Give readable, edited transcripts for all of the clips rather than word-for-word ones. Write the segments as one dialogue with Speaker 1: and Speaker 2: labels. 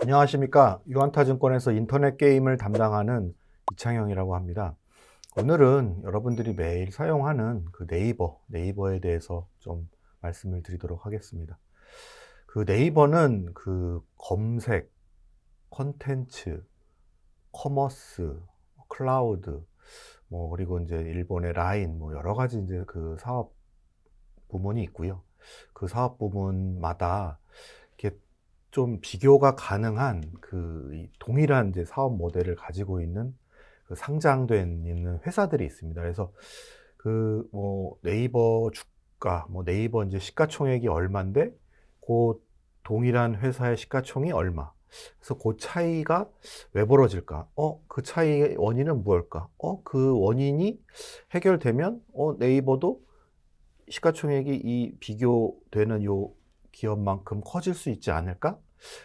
Speaker 1: 안녕하십니까. 유한타증권에서 인터넷 게임을 담당하는 이창영이라고 합니다. 오늘은 여러분들이 매일 사용하는 그 네이버에 대해서 좀 말씀을 드리도록 하겠습니다. 그 네이버는 그 검색, 컨텐츠, 커머스, 클라우드, 그리고 이제 일본의 라인, 여러 가지 이제 그 사업 부문이 있고요. 그 사업 부문마다 이렇게 좀 비교가 가능한 이 동일한 이제 사업 모델을 가지고 있는 그 상장된 있는 회사들이 있습니다. 그래서 네이버 주가, 네이버 이제 시가총액이 얼마인데, 그 동일한 회사의 시가총이 얼마. 그래서 그 차이가 왜 벌어질까? 그 차이의 원인은 무엇일까? 그 원인이 해결되면, 네이버도 시가총액이 이 비교되는 요 기업만큼 커질 수 있지 않을까?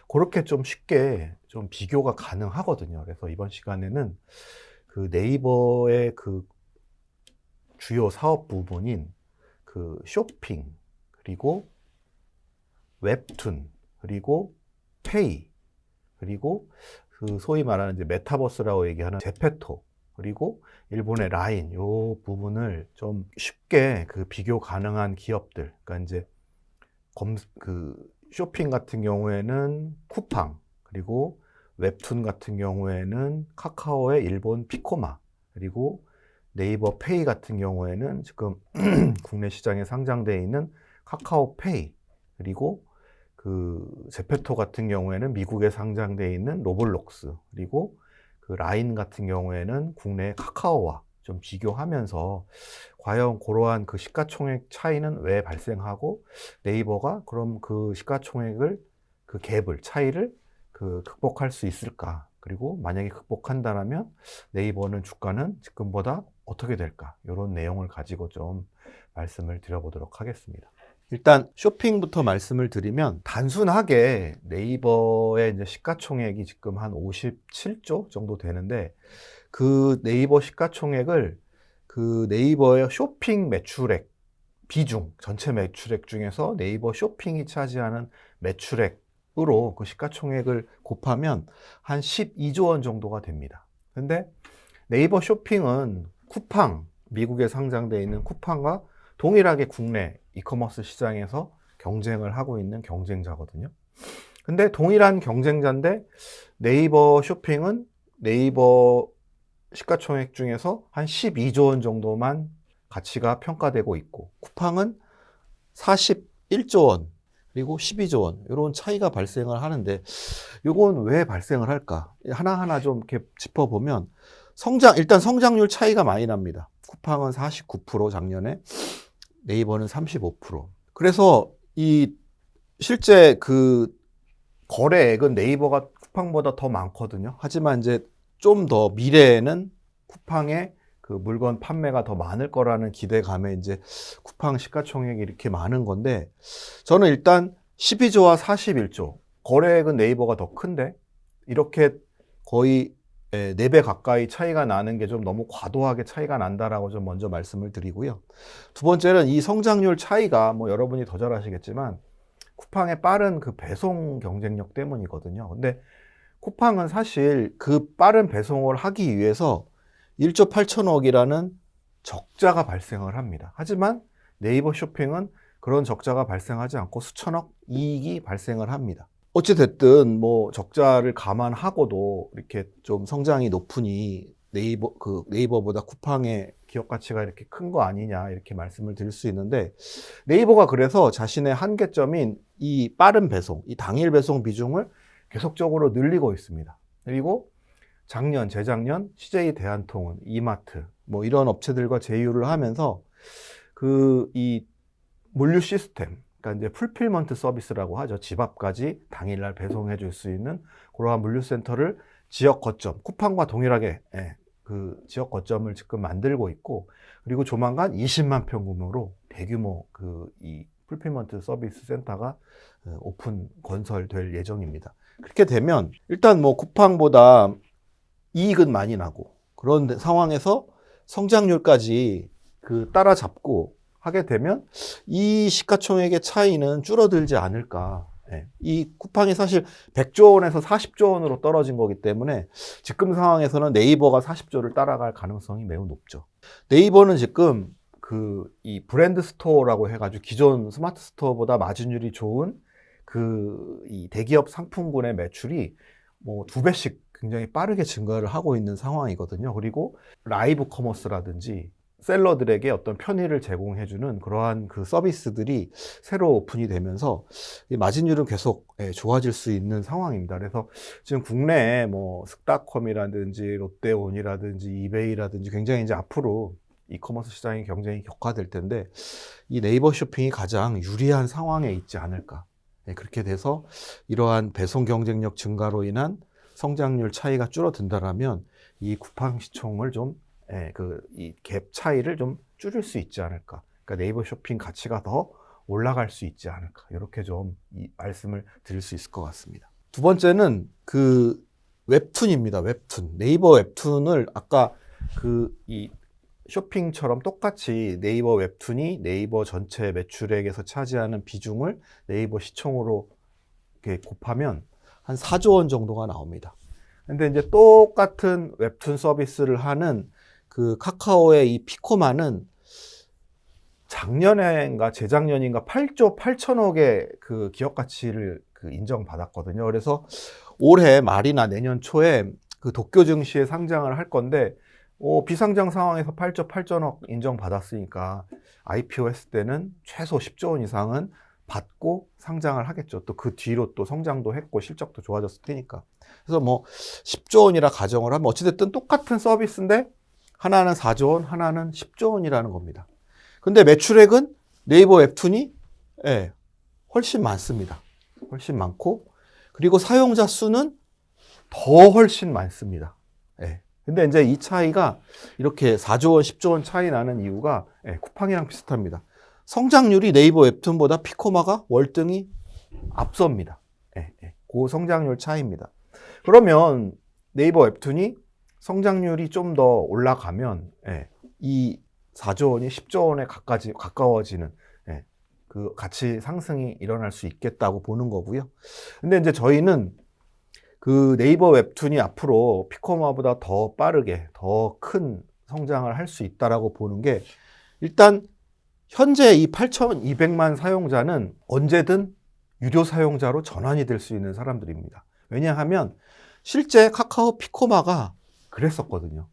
Speaker 1: 그렇게 좀 쉽게 좀 비교가 가능하거든요. 그래서 이번 시간에는 그 네이버의 그 주요 사업 부분인 그 쇼핑, 그리고 웹툰, 그리고 페이, 그리고 그 소위 말하는 이제 메타버스라고 얘기하는 제페토, 그리고 일본의 라인, 요 부분을 좀 쉽게 그 비교 가능한 기업들, 그러니까 이제 쇼핑 같은 경우에는 쿠팡, 그리고 웹툰 같은 경우에는 카카오의 일본 피코마, 그리고 네이버 페이 같은 경우에는 지금 국내 시장에 상장되어 있는 카카오페이, 그리고 그 제페토 같은 경우에는 미국에 상장되어 있는 로블록스, 그리고 그 라인 같은 경우에는 국내 카카오와 좀 비교하면서 과연 그러한 그 시가총액 차이는 왜 발생하고, 네이버가 그럼 그 시가총액을 그 갭을 차이를 극복할 수 있을까? 그리고 만약에 극복한다면 네이버는 주가는 지금보다 어떻게 될까? 이런 내용을 가지고 좀 말씀을 드려보도록 하겠습니다. 일단 쇼핑부터 말씀을 드리면, 단순하게 네이버의 이제 시가총액이 지금 한 57조 정도 되는데, 그 네이버 시가총액을 그 네이버의 쇼핑 매출액 비중, 전체 매출액 중에서 네이버 쇼핑이 차지하는 매출액으로 그 시가총액을 곱하면 한 12조 원 정도가 됩니다. 근데 네이버 쇼핑은 쿠팡, 미국에 상장되어 있는 쿠팡과 동일하게 국내 이커머스 시장에서 경쟁을 하고 있는 경쟁자거든요. 근데 동일한 경쟁자인데, 네이버 쇼핑은 네이버 시가총액 중에서 한 12조 원 정도만 가치가 평가되고 있고, 쿠팡은 41조 원, 그리고 12조 원, 이런 차이가 발생을 하는데, 이건 왜 발생을 할까? 하나하나 좀 이렇게 짚어보면, 일단 성장률 차이가 많이 납니다. 쿠팡은 49%, 작년에, 네이버는 35%. 그래서 실제 그 거래액은 네이버가 쿠팡보다 더 많거든요. 하지만 이제 좀 더 미래에는 쿠팡의 그 물건 판매가 더 많을 거라는 기대감에 이제 쿠팡 시가총액이 이렇게 많은 건데, 저는 일단 12조와 41조, 거래액은 네이버가 더 큰데 이렇게 거의 4배 가까이 차이가 나는 게 좀 너무 과도하게 차이가 난다라고 좀 먼저 말씀을 드리고요. 두 번째는 이 성장률 차이가 여러분이 더 잘 아시겠지만 쿠팡의 빠른 그 배송 경쟁력 때문이거든요. 근데 쿠팡은 사실 그 빠른 배송을 하기 위해서 1조 8천억이라는 적자가 발생을 합니다. 하지만 네이버 쇼핑은 그런 적자가 발생하지 않고 수천억 이익이 발생을 합니다. 어찌됐든 적자를 감안하고도 이렇게 좀 성장이 높으니 네이버보다 쿠팡의 기업 가치가 이렇게 큰 거 아니냐, 이렇게 말씀을 드릴 수 있는데, 네이버가 그래서 자신의 한계점인 이 빠른 배송, 이 당일 배송 비중을 계속적으로 늘리고 있습니다. 그리고 재작년 CJ 대한통운, 이마트 이런 업체들과 제휴를 하면서 이 물류 시스템, 그러니까 이제 풀필먼트 서비스라고 하죠. 집 앞까지 당일날 배송해 줄 수 있는 그러한 물류센터를 지역 거점, 쿠팡과 동일하게 그 지역 거점을 지금 만들고 있고, 그리고 조만간 20만 평균으로 대규모 이 풀필먼트 서비스 센터가 건설될 예정입니다. 그렇게 되면 일단 쿠팡보다 이익은 많이 나고, 그런 상황에서 성장률까지 따라잡고 하게 되면 이 시가총액의 차이는 줄어들지 않을까, 예. 이 쿠팡이 사실 100조 원에서 40조 원으로 떨어진 거기 때문에 지금 상황에서는 네이버가 40조를 따라갈 가능성이 매우 높죠. 네이버는 지금 이 브랜드 스토어라고 해가지고 기존 스마트 스토어보다 마진율이 좋은 이 대기업 상품군의 매출이 뭐 2배씩 굉장히 빠르게 증가를 하고 있는 상황이거든요. 그리고 라이브 커머스라든지 셀러들에게 어떤 편의를 제공해주는 그러한 그 서비스들이 새로 오픈이 되면서 이 마진율은 계속 좋아질 수 있는 상황입니다. 그래서 지금 국내에 뭐 슥닷컴이라든지 롯데온이라든지 이베이라든지 굉장히 이제 앞으로 이커머스 시장이 경쟁이 격화될 텐데 이 네이버 쇼핑이 가장 유리한 상황에 있지 않을까. 그렇게 돼서 이러한 배송 경쟁력 증가로 인한 성장률 차이가 줄어든다라면 이 쿠팡 시총을 좀 이 갭 차이를 좀 줄일 수 있지 않을까. 그러니까 네이버 쇼핑 가치가 더 올라갈 수 있지 않을까. 이렇게 좀 이 말씀을 드릴 수 있을 것 같습니다. 두 번째는 그 웹툰입니다. 웹툰. 네이버 웹툰을 아까 이 쇼핑처럼 똑같이 네이버 웹툰이 네이버 전체 매출액에서 차지하는 비중을 네이버 시총으로 이렇게 곱하면 한 4조 원 정도가 나옵니다. 근데 이제 똑같은 웹툰 서비스를 하는 그 카카오의 이 피코마는 작년인가 재작년인가 8조 8천억의 그 기업 가치를 인정받았거든요. 그래서 올해 말이나 내년 초에 그 도쿄 증시에 상장을 할 건데 비상장 상황에서 8조 8천억 인정받았으니까 IPO 했을 때는 최소 10조 원 이상은 받고 상장을 하겠죠. 또 그 뒤로 또 성장도 했고 실적도 좋아졌을 테니까. 그래서 뭐 10조 원이라 가정을 하면 어찌됐든 똑같은 서비스인데 하나는 4조 원, 하나는 10조 원이라는 겁니다. 근데 매출액은 네이버 웹툰이 훨씬 많습니다. 훨씬 많고 그리고 사용자 수는 더 훨씬 많습니다. 근데 이제 이 차이가 이렇게 4조 원, 10조 원 차이 나는 이유가 쿠팡이랑 비슷합니다. 성장률이 네이버 웹툰보다 피코마가 월등히 앞섭니다. 그 성장률 차이입니다. 그러면 네이버 웹툰이 성장률이 좀 더 올라가면 이 4조 원이 10조 원에 가까워지는 그 가치 상승이 일어날 수 있겠다고 보는 거고요. 근데 이제 저희는 그 네이버 웹툰이 앞으로 피코마보다 더 빠르게 더 큰 성장을 할 수 있다라고 보는 게 일단 현재 이 8,200만 사용자는 언제든 유료 사용자로 전환이 될 수 있는 사람들입니다. 왜냐하면 실제 카카오 피코마가 그랬었거든요.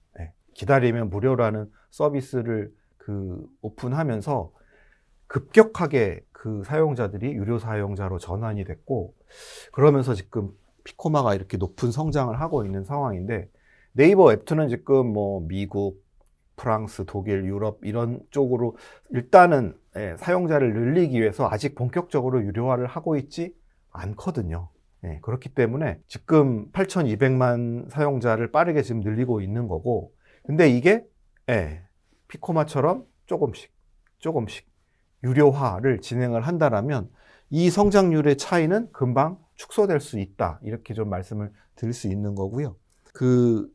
Speaker 1: 기다리면 무료라는 서비스를 오픈하면서 급격하게 그 사용자들이 유료 사용자로 전환이 됐고 그러면서 지금 피코마가 이렇게 높은 성장을 하고 있는 상황인데 네이버 웹툰은 지금 뭐 미국, 프랑스, 독일, 유럽 이런 쪽으로 일단은 사용자를 늘리기 위해서 아직 본격적으로 유료화를 하고 있지 않거든요. 그렇기 때문에 지금 8,200만 사용자를 빠르게 지금 늘리고 있는 거고 근데 이게 피코마처럼 조금씩 유료화를 진행을 한다라면 이 성장률의 차이는 금방 축소될 수 있다. 이렇게 좀 말씀을 드릴 수 있는 거고요.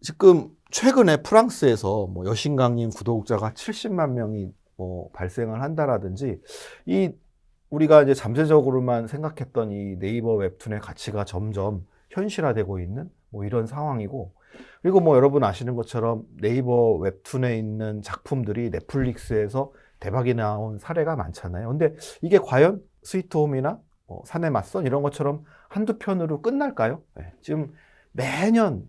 Speaker 1: 지금 최근에 프랑스에서 뭐 여신강님 구독자가 70만 명이 뭐 발생을 한다라든지 우리가 이제 잠재적으로만 생각했던 이 네이버 웹툰의 가치가 점점 현실화되고 있는 뭐 이런 상황이고 그리고 뭐 여러분 아시는 것처럼 네이버 웹툰에 있는 작품들이 넷플릭스에서 대박이 나온 사례가 많잖아요. 근데 이게 과연 스위트홈이나 사내 맞선 이런 것처럼 한두 편으로 끝날까요? 지금 매년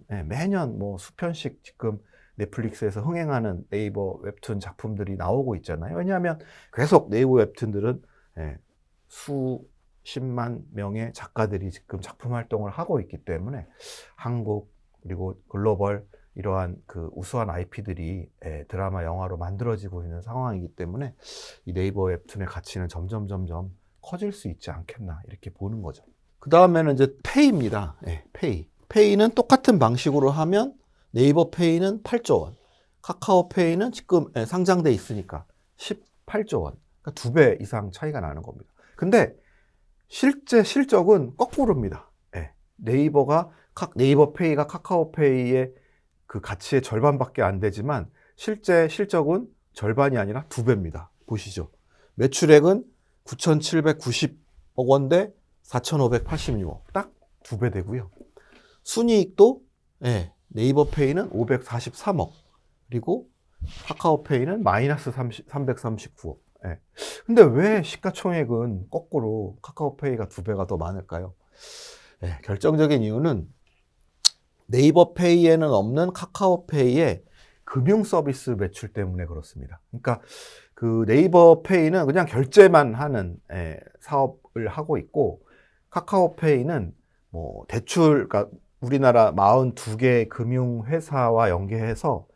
Speaker 1: 뭐 수편씩 지금 넷플릭스에서 흥행하는 네이버 웹툰 작품들이 나오고 있잖아요. 왜냐하면 계속 네이버 웹툰들은 수십만 명의 작가들이 지금 작품 활동을 하고 있기 때문에 한국 그리고 글로벌 이러한 그 우수한 IP들이 드라마, 영화로 만들어지고 있는 상황이기 때문에 이 네이버 웹툰의 가치는 점점 커질 수 있지 않겠나 이렇게 보는 거죠. 그 다음에는 이제 페이입니다. 페이는 똑같은 방식으로 하면 네이버 페이는 8조 원, 카카오 페이는 지금 상장돼 있으니까 18조 원, 그러니까 2배 이상 차이가 나는 겁니다. 근데 실제 실적은 거꾸로입니다. 네이버 페이가 카카오 페이의 그 가치의 절반밖에 안 되지만 실제 실적은 절반이 아니라 2배입니다. 보시죠. 매출액은 9,790억 원대 4,586억. 딱 2배 되고요. 순이익도 네이버 페이는 543억. 그리고 카카오페이는 마이너스 339억. 근데 왜 시가총액은 거꾸로 카카오페이가 2배가 더 많을까요? 결정적인 이유는 네이버 페이에는 없는 카카오페이의 금융 서비스 매출 때문에 그렇습니다. 그러니까 그 네이버 페이는 그냥 결제만 하는 사업을 하고 있고, 카카오페이는 뭐 대출, 그러니까 우리나라 42개 금융회사와 연계해서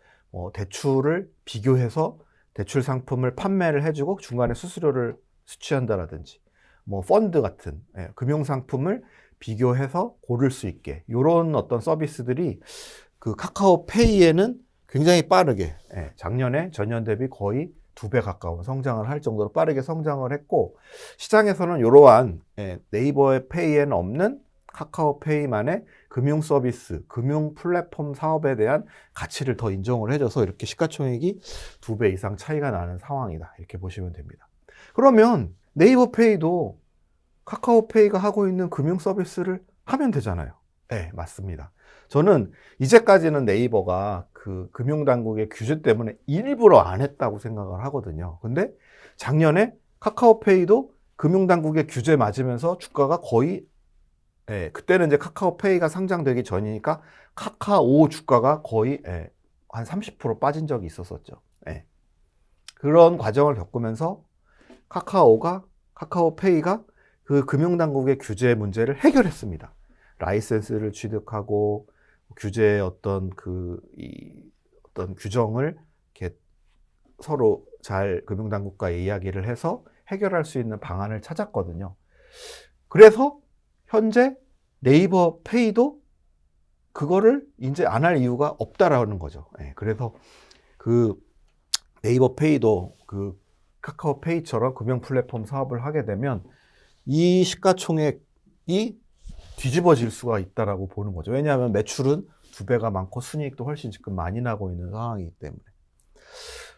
Speaker 1: 대출을 비교해서 대출 상품을 판매를 해주고 중간에 수수료를 수취한다라든지, 뭐 펀드 같은 금융 상품을 비교해서 고를 수 있게, 이런 어떤 서비스들이 그 카카오페이에는 굉장히 빠르게 작년에 전년 대비 거의 2배 가까운 성장을 할 정도로 빠르게 성장을 했고, 시장에서는 이러한 네이버의 페이에는 없는 카카오페이만의 금융 서비스, 금융 플랫폼 사업에 대한 가치를 더 인정을 해줘서 이렇게 시가총액이 2배 이상 차이가 나는 상황이다, 이렇게 보시면 됩니다. 그러면 네이버 페이도 카카오페이가 하고 있는 금융 서비스를 하면 되잖아요. 네, 맞습니다. 저는 이제까지는 네이버가 그 금융당국의 규제 때문에 일부러 안 했다고 생각을 하거든요. 근데 작년에 카카오페이도 금융당국의 규제 맞으면서 주가가 거의, 그때는 이제 카카오페이가 상장되기 전이니까 카카오 주가가 거의 한 30% 빠진 적이 있었었죠. 그런 과정을 겪으면서 카카오페이가 그 금융당국의 규제 문제를 해결했습니다. 라이센스를 취득하고 규제의 어떤 어떤 규정을 이렇게 서로 잘 금융당국과 이야기를 해서 해결할 수 있는 방안을 찾았거든요. 그래서 현재 네이버 페이도 그거를 이제 안 할 이유가 없다라는 거죠. 그래서 그 네이버 페이도 그 카카오페이처럼 금융 플랫폼 사업을 하게 되면 이 시가총액이 뒤집어질 수가 있다라고 보는 거죠. 왜냐하면 매출은 2배가 많고 순이익도 훨씬 지금 많이 나고 있는 상황이기 때문에.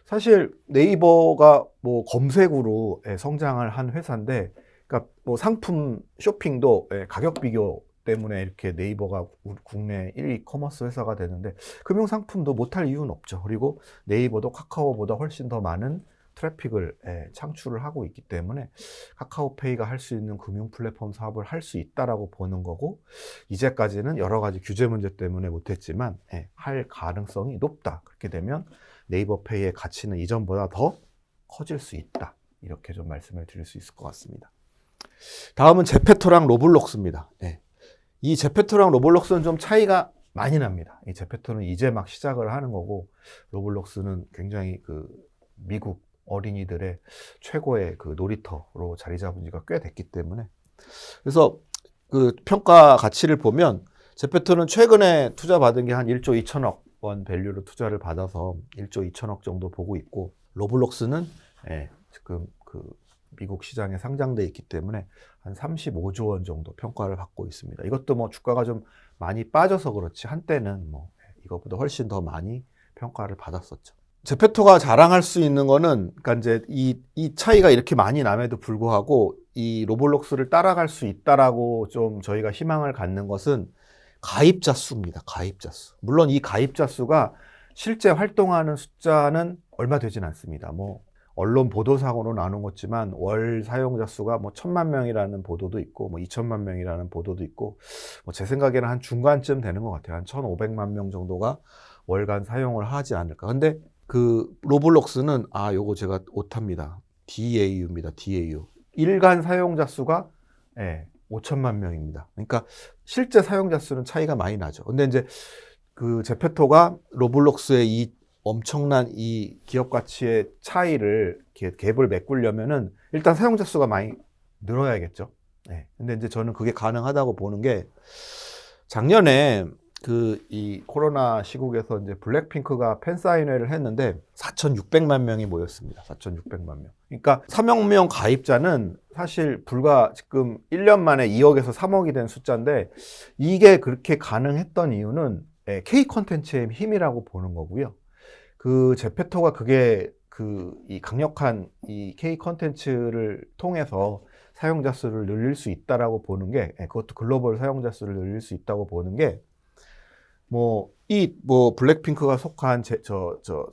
Speaker 1: 사실 네이버가 뭐 검색으로 성장을 한 회사인데, 그러니까 뭐 상품 쇼핑도 가격 비교 때문에 이렇게 네이버가 국내 1위 커머스 회사가 되는데, 금융 상품도 못할 이유는 없죠. 그리고 네이버도 카카오보다 훨씬 더 많은 트래픽을 창출을 하고 있기 때문에 카카오페이가 할 수 있는 금융 플랫폼 사업을 할 수 있다라고 보는 거고, 이제까지는 여러 가지 규제 문제 때문에 못했지만 할 가능성이 높다. 그렇게 되면 네이버 페이의 가치는 이전보다 더 커질 수 있다, 이렇게 좀 말씀을 드릴 수 있을 것 같습니다. 다음은 제페토랑 로블록스입니다. 이 제페토랑 로블록스는 좀 차이가 많이 납니다. 이 제페토는 이제 막 시작을 하는 거고, 로블록스는 굉장히 그 미국 어린이들의 최고의 그 놀이터로 자리 잡은 지가 꽤 됐기 때문에, 그래서 그 평가 가치를 보면 제페토는 최근에 투자 받은 게 한 1조 2천억 원 밸류로 투자를 받아서 1조 2천억 정도 보고 있고, 로블록스는 지금 그 미국 시장에 상장돼 있기 때문에 한 35조 원 정도 평가를 받고 있습니다. 이것도 뭐 주가가 좀 많이 빠져서 그렇지 한때는 뭐 이것보다 훨씬 더 많이 평가를 받았었죠. 제페토가 자랑할 수 있는 거는, 그러니까 이제 이 차이가 이렇게 많이 남에도 불구하고 이 로블록스를 따라갈 수 있다라고 좀 저희가 희망을 갖는 것은 가입자 수입니다. 가입자 수. 물론 이 가입자 수가 실제 활동하는 숫자는 얼마 되진 않습니다. 뭐 언론 보도상으로 나눈 거지만 월 사용자 수가 뭐 1,000만 명이라는 보도도 있고, 뭐 2,000만 명이라는 보도도 있고, 뭐 제 생각에는 한 중간쯤 되는 것 같아요. 한 1,500만 명 정도가 월간 사용을 하지 않을까. 근데 그 로블록스는 요거 제가 오탑니다. DAU입니다. DAU. 일간 사용자 수가 5천만 명입니다. 그러니까 실제 사용자 수는 차이가 많이 나죠. 근데 이제 그 제페토가 로블록스의 이 엄청난 이 기업 가치의 차이를, 갭을 메꾸려면은 일단 사용자 수가 많이 늘어야겠죠. 근데 이제 저는 그게 가능하다고 보는 게, 작년에 이 코로나 시국에서 이제 블랙핑크가 팬사인회를 했는데 4,600만 명이 모였습니다. 4,600만 명. 그러니까 3억 명 가입자는 사실 불과 지금 1년 만에 2억에서 3억이 된 숫자인데, 이게 그렇게 가능했던 이유는 K 콘텐츠의 힘이라고 보는 거고요. 그 제페토가 그게 이 강력한 이 K 컨텐츠를 통해서 사용자 수를 늘릴 수 있다라고 보는 게, 그것도 글로벌 사용자 수를 늘릴 수 있다고 보는 게, 블랙핑크가 속한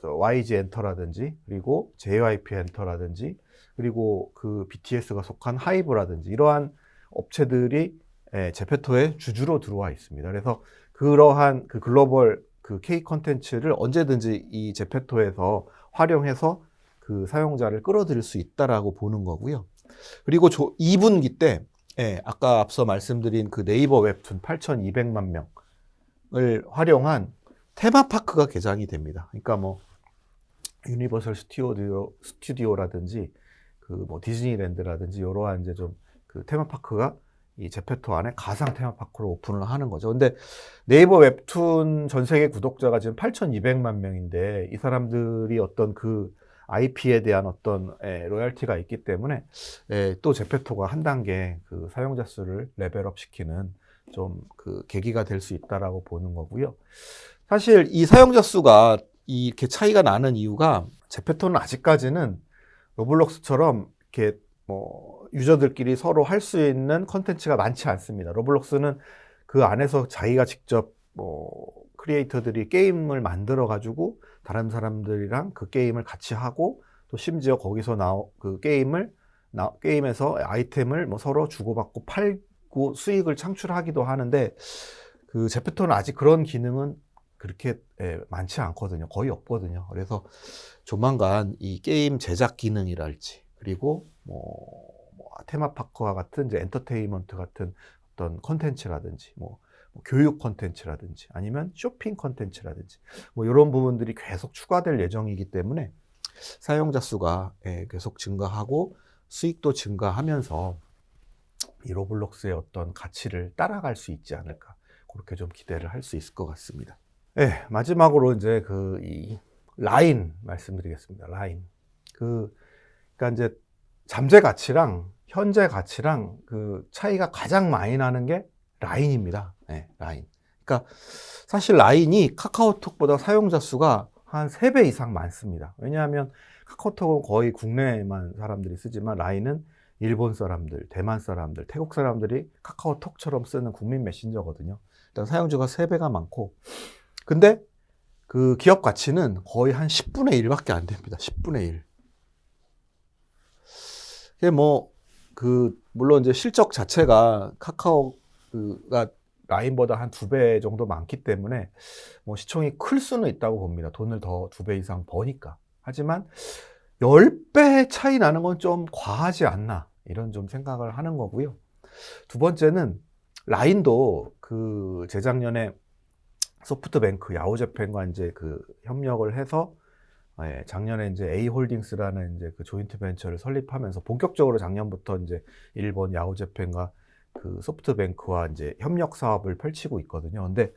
Speaker 1: YG 엔터라든지, 그리고 JYP 엔터라든지, 그리고 그 BTS가 속한 하이브라든지, 이러한 업체들이 제페토의 주주로 들어와 있습니다. 그래서 그러한 그 글로벌 그 K 컨텐츠를 언제든지 이 제페토에서 활용해서 그 사용자를 끌어들일 수 있다라고 보는 거고요. 그리고 2분기 때, 아까 앞서 말씀드린 그 네이버 웹툰 8,200만 명을 활용한 테마파크가 개장이 됩니다. 그러니까 유니버설 스튜디오라든지 디즈니랜드라든지 이러한 이제 좀 그 테마파크가 이 제페토 안에 가상 테마파크로 오픈을 하는 거죠. 근데 네이버 웹툰 전 세계 구독자가 지금 8,200만 명인데 이 사람들이 어떤 그 IP에 대한 어떤 로열티가 있기 때문에 또 제페토가 한 단계 그 사용자 수를 레벨업 시키는 좀 그 계기가 될 수 있다라고 보는 거고요. 사실 이 사용자 수가 이렇게 차이가 나는 이유가 제페토는 아직까지는 로블록스처럼 이렇게 유저들끼리 서로 할 수 있는 컨텐츠가 많지 않습니다. 로블록스는 그 안에서 자기가 직접 크리에이터들이 게임을 만들어 가지고 다른 사람들이랑 그 게임을 같이 하고 또 심지어 거기서 그 게임에서 아이템을 서로 주고받고 팔고 수익을 창출하기도 하는데 그 제페토는 아직 그런 기능은 그렇게 많지 않거든요. 거의 없거든요. 그래서 조만간 이 게임 제작 기능이랄지 그리고 테마파크와 같은 이제 엔터테인먼트 같은 어떤 컨텐츠라든지 교육 컨텐츠라든지 아니면 쇼핑 컨텐츠라든지 이런 부분들이 계속 추가될 예정이기 때문에 사용자 수가 계속 증가하고 수익도 증가하면서 이 로블록스의 어떤 가치를 따라갈 수 있지 않을까 그렇게 좀 기대를 할 수 있을 것 같습니다. 마지막으로 이제 이 라인 말씀드리겠습니다. 라인. 그러니까 이제 잠재 가치랑 현재 가치랑 그 차이가 가장 많이 나는 게 라인입니다. 라인. 그러니까 사실 라인이 카카오톡보다 사용자 수가 한 3배 이상 많습니다. 왜냐하면 카카오톡은 거의 국내만 사람들이 쓰지만 라인은 일본 사람들, 대만 사람들, 태국 사람들이 카카오톡처럼 쓰는 국민 메신저거든요. 일단 사용자가 3배가 많고 근데 그 기업 가치는 거의 한 10분의 1밖에 안 됩니다. 10분의 1. 이게 물론 이제 실적 자체가 카카오가 라인보다 한 2배 정도 많기 때문에 시총이 클 수는 있다고 봅니다. 돈을 더 2배 이상 버니까. 하지만 10배 차이 나는 건 좀 과하지 않나 이런 좀 생각을 하는 거고요. 두 번째는 라인도 그 재작년에 소프트뱅크, 야후재팬과 이제 그 협력을 해서 작년에 이제 A홀딩스라는 이제 그 조인트 벤처를 설립하면서 본격적으로 작년부터 이제 일본 야후재팬과 그 소프트뱅크와 이제 협력 사업을 펼치고 있거든요. 근데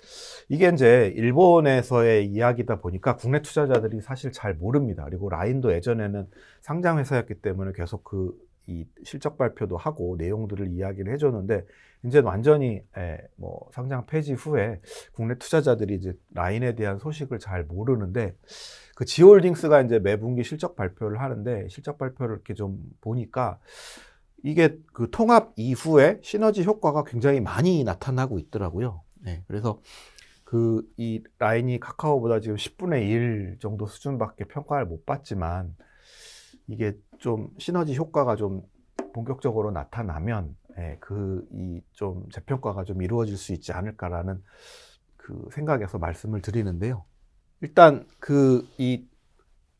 Speaker 1: 이게 이제 일본에서의 이야기다 보니까 국내 투자자들이 사실 잘 모릅니다. 그리고 라인도 예전에는 상장 회사였기 때문에 계속 이 실적 발표도 하고 내용들을 이야기를 해줬는데 이제 완전히 상장 폐지 후에 국내 투자자들이 이제 라인에 대한 소식을 잘 모르는데 그 지홀딩스가 이제 매분기 실적 발표를 하는데 실적 발표를 이렇게 좀 보니까 이게 그 통합 이후에 시너지 효과가 굉장히 많이 나타나고 있더라고요. 그래서 이 라인이 카카오보다 지금 10분의 1 정도 수준밖에 평가를 못 받지만 이게 좀 시너지 효과가 좀 본격적으로 나타나면 이 좀 재평가가 좀 이루어질 수 있지 않을까라는 그 생각에서 말씀을 드리는데요. 일단 이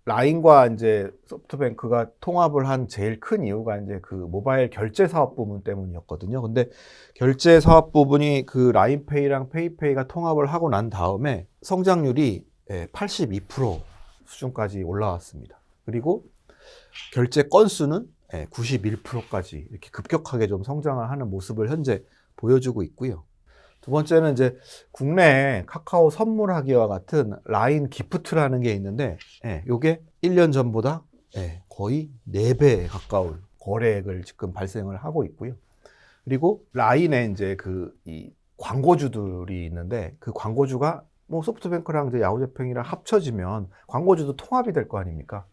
Speaker 1: 라인과 이제 소프트뱅크가 통합을 한 제일 큰 이유가 이제 그 모바일 결제 사업 부분 때문이었거든요. 근데 결제 사업 부분이 그 라인페이랑 페이페이가 통합을 하고 난 다음에 성장률이 82% 수준까지 올라왔습니다. 그리고 결제 건수는 91%까지 이렇게 급격하게 좀 성장을 하는 모습을 현재 보여주고 있고요. 두 번째는 이제 국내에 카카오 선물하기와 같은 라인 기프트라는 게 있는데, 요게 1년 전보다 거의 4배에 가까운 거래액을 지금 발생을 하고 있고요. 그리고 라인에 이제 이 광고주들이 있는데, 그 광고주가 소프트뱅크랑 이제 야후재팬이랑 합쳐지면 광고주도 통합이 될 거 아닙니까?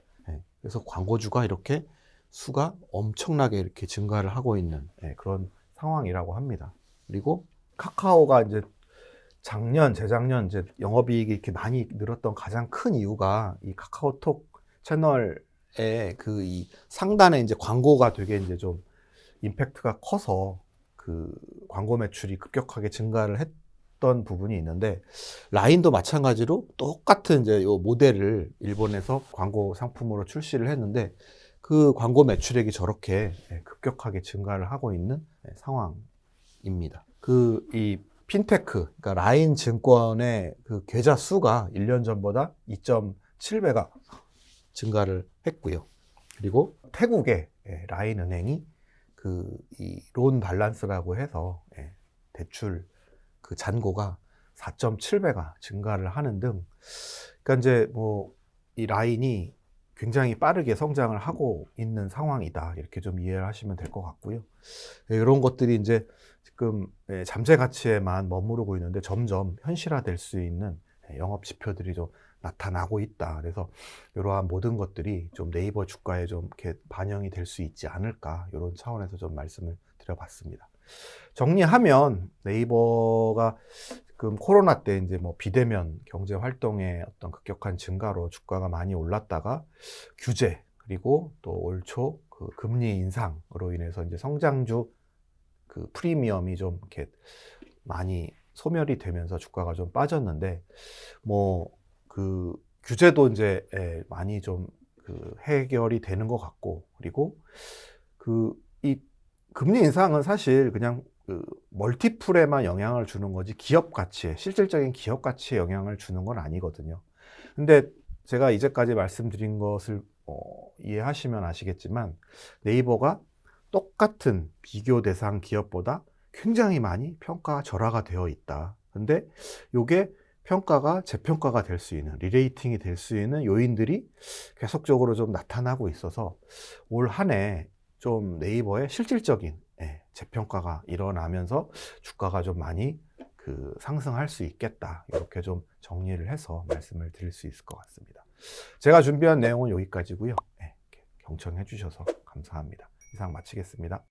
Speaker 1: 그래서 광고주가 이렇게 수가 엄청나게 이렇게 증가를 하고 있는 그런 상황이라고 합니다. 그리고 카카오가 이제 재작년 이제 영업이익이 이렇게 많이 늘었던 가장 큰 이유가 이 카카오톡 채널의 그 이 상단에 이제 광고가 되게 이제 좀 임팩트가 커서 그 광고 매출이 급격하게 증가를 했던 부분이 있는데, 라인도 마찬가지로 똑같은 이제 요 모델을 일본에서 광고 상품으로 출시를 했는데 그 광고 매출액이 저렇게 급격하게 증가를 하고 있는 상황입니다. 그 이 핀테크, 그러니까 라인 증권의 그 계좌 수가 1년 전보다 2.7배가 증가를 했고요. 그리고 태국의 라인 은행이 그 이 론 밸런스라고 해서 대출 그 잔고가 4.7배가 증가를 하는 등, 그러니까 이제 뭐 이 라인이 굉장히 빠르게 성장을 하고 있는 상황이다, 이렇게 좀 이해를 하시면 될 것 같고요. 이런 것들이 이제 지금 잠재 가치에만 머무르고 있는데 점점 현실화될 수 있는 영업 지표들이 좀 나타나고 있다. 그래서 이러한 모든 것들이 좀 네이버 주가에 좀 이렇게 반영이 될 수 있지 않을까, 이런 차원에서 좀 말씀을 드려봤습니다. 정리하면 네이버가 지금 코로나 때 이제 뭐 비대면 경제 활동의 어떤 급격한 증가로 주가가 많이 올랐다가 규제, 그리고 또 올 초 그 금리 인상으로 인해서 이제 성장주 그 프리미엄이 좀 이렇게 많이 소멸이 되면서 주가가 좀 빠졌는데, 뭐 그 규제도 이제 많이 좀 그 해결이 되는 것 같고, 그리고 그 이 금리 인상은 사실 그냥 그 멀티플에만 영향을 주는 거지 기업 가치에, 실질적인 기업 가치에 영향을 주는 건 아니거든요. 근데 제가 이제까지 말씀드린 것을 이해하시면 아시겠지만, 네이버가 똑같은 비교 대상 기업보다 굉장히 많이 평가 절하가 되어 있다. 근데 요게 평가가 재평가가 될 수 있는, 리레이팅이 될 수 있는 요인들이 계속적으로 좀 나타나고 있어서 올 한 해 좀 네이버의 실질적인 재평가가 일어나면서 주가가 좀 많이 그 상승할 수 있겠다, 이렇게 좀 정리를 해서 말씀을 드릴 수 있을 것 같습니다. 제가 준비한 내용은 여기까지고요. 경청해 주셔서 감사합니다. 이상 마치겠습니다.